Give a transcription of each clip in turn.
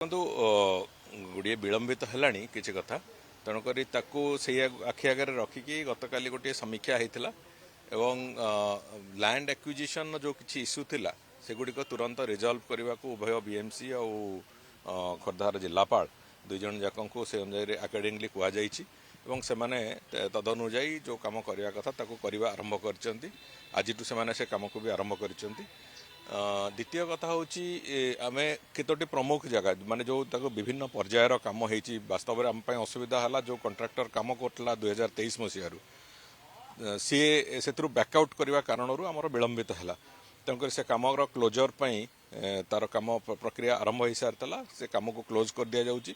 କିନ୍ତୁ ଗୋଟିଏ ବିଳମ୍ବିତ ହେଲାଣି କିଛି କଥା ତେଣୁକରି ତାକୁ ସେଇ ଆଖି ଆଗରେ ରଖିକି ଗତକାଲି ଗୋଟିଏ ସମୀକ୍ଷା ହେଇଥିଲା ଏବଂ ଲ୍ୟାଣ୍ଡ ଆକ୍ୱିଜିସନ୍ର ଯେଉଁ କିଛି ଇସ୍ୟୁ ଥିଲା ସେଗୁଡ଼ିକ ତୁରନ୍ତ ରିଜଲ୍ଭ କରିବାକୁ ଉଭୟ ବିଏମ୍ସି ଆଉ ଖୋର୍ଦ୍ଧାର ଜିଲ୍ଲାପାଳ ଦୁଇ ଜଣ ଯାକଙ୍କୁ ସେ ଅନୁଯାୟୀ ଆକର୍ଡିଂଲି କୁହାଯାଇଛି ଏବଂ ସେମାନେ ତଦନୁଯାୟୀ ଯେଉଁ କାମ କରିବା କଥା ତାକୁ କରିବା ଆରମ୍ଭ କରିଛନ୍ତି। ଆଜିଠୁ ସେମାନେ ସେ କାମକୁ ବି ଆରମ୍ଭ କରିଛନ୍ତି। द्वितीय कथा हूँ आम केतोटी प्रमुख जगह माने जो विभिन्न पर्यायर कम होती वास्तव में आम असुविधा है जो कंट्राक्टर कम करता 2023 मसीह सी से बैकआउट करने कारण आमर विलंबित है तेणुक से कमर क्लोजर तार कम प्रक्रिया आरंभ हो सारी से कम को क्लोज कर दि जाऊँगी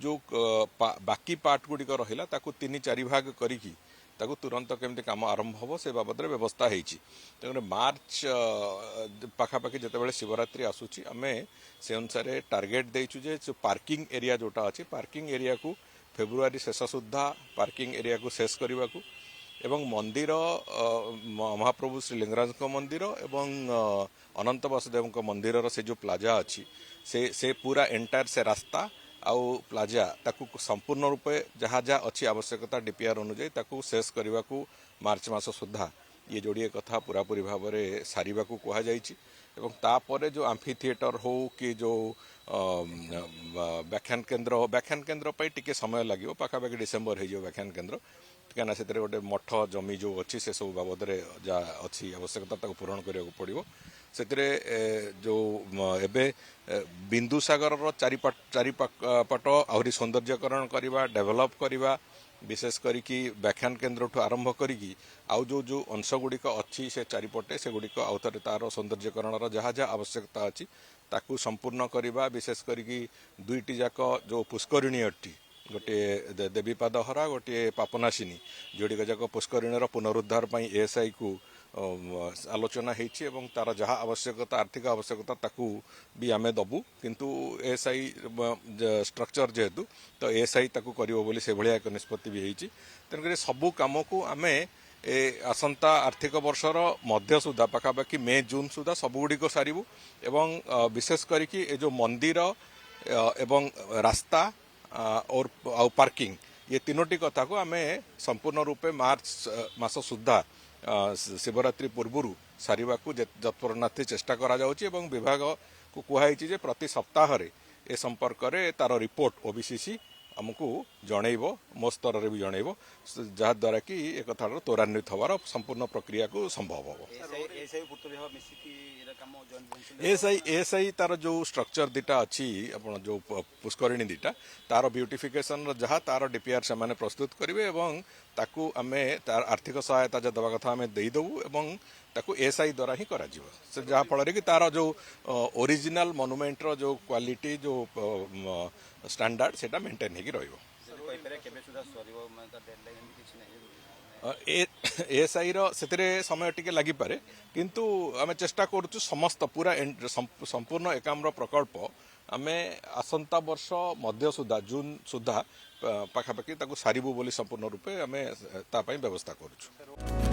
जो बाकी पार्ट गुड़िक रहा ताकू 3-4 भाग करी ताकू तुरंत केमती काम आरंभ हम से बाबद व्यवस्था होती मार्च पाखापाखि जिते शिवरात्रि आसूची आम से अनुसार टार्गेट देचु जे जो पार्किंग एरिया जोटा अच्छी पार्किंग एरिया को फेब्रुआरी शेष सुधा पार्किंग एरिया को शेष करने को एवं मंदिर महाप्रभु श्री लिंगराज मंदिर एवं अनंत वासुदेव मंदिर से जो प्लाजा अच्छी से पूरा एंटायर से रास्ता आउ प्लाजा ताकू संपूर्ण रूपे जहाँ जहाँ अच्छी आवश्यकता डीपीआर अनुजाई ताकू शेष करने को मार्च मास सुधा ये जोड़िए कथा पूरापूरी भाव में सारिबा को कहा एवं तापर जो आम्फी थिएटर हो कि जो व्याख्यान केन्द्र पर टिके समय लगे पाखापाखि डिसेम्बर हो व्याख्यान केन्द्र कहीं से गोटे मठ जमी जो अच्छी से सब बाबद जहाँ अच्छी आवश्यकता पूरण करने को पड़ो से जो एबे बिंदुसागर चारिपट आहरी सौंदर्यकरण करवा डेभलप करवा विशेष करी व्याख्यान केन्द्र ठू आरंभ करी आउ जो अंश गुड़िक अच्छी से चारिपटे से गुड़िक आउ थे तार सौंदर्यकरण जहाँ जहाँ आवश्यकता अच्छी ताकू संपूर्ण करवा विशेष करी दुईटी जाक जो पुष्करिणी अट्टी गोटे देवीपाद हरा गोटे पापनाशिनी जोड़िक जाक पुष्करिणी पुनरुद्धार एएसआई को आलोचना होती तार जहाँ आवश्यकता आर्थिक आवश्यकता ताकू भी आमे दबू किंतु एएसआई स्ट्रक्चर जेहेतु तो एएसआई ताकू करिवो बोली से भलिया एक निष्पत्ति भी होती तेणुक सबू कम को आमे आसंता आर्थिक वर्षर मध्य सुधा पाखापाखि मे जून सुधा सबुगुड़िक सारू एवं विशेष करी जो मंदिर एवं रास्ता और पार्किंग ये तीनोटी कथा को आमे संपूर्ण रूपे मार्च मास सुधा शिवरात्रि पूर्व सारिबा को जत्परनाथी चेष्टा करा जाउची एवं विभाग को कहुई जे प्रति सप्ताह रे ए संपर्क रे तार रिपोर्ट ओबीसीसी आमको जनइब मो स्तर रे भी जनइब जहाद्वारा कि एक कथार त्वरान्वित हवार संपूर्ण प्रक्रिया को संभव हो। एएसआई तार जो स्ट्रक्चर दीटा अच्छी आप जो पुष्करिणी दीटा तार ब्यूटिफिकेशन जहाँ तार डीपीआर से माने प्रस्तुत करेंगे एवं ताकू आमे तार आर्थिक सहायता जब दवा कथा आमे देदेवु एवं ताकू एएसआई द्वारा ही करा से जहाँ फल कि तार जो ओरिजिनल मनुमेंटर जो क्वालिटी जो स्टैंडर्ड सेटा मेंटेन होगी रहिबो। एएसआई से समय टिके लगी पारे किंतु आमे चेष्टा करूँ समस्त पूरा संपूर्ण एकाम्र प्रकल्प आमे आसंता वर्ष मध्य सुधा जून सुधा पाखापाखि सारिबु बोली संपूर्ण रूपे आमे व्यवस्था करूँ।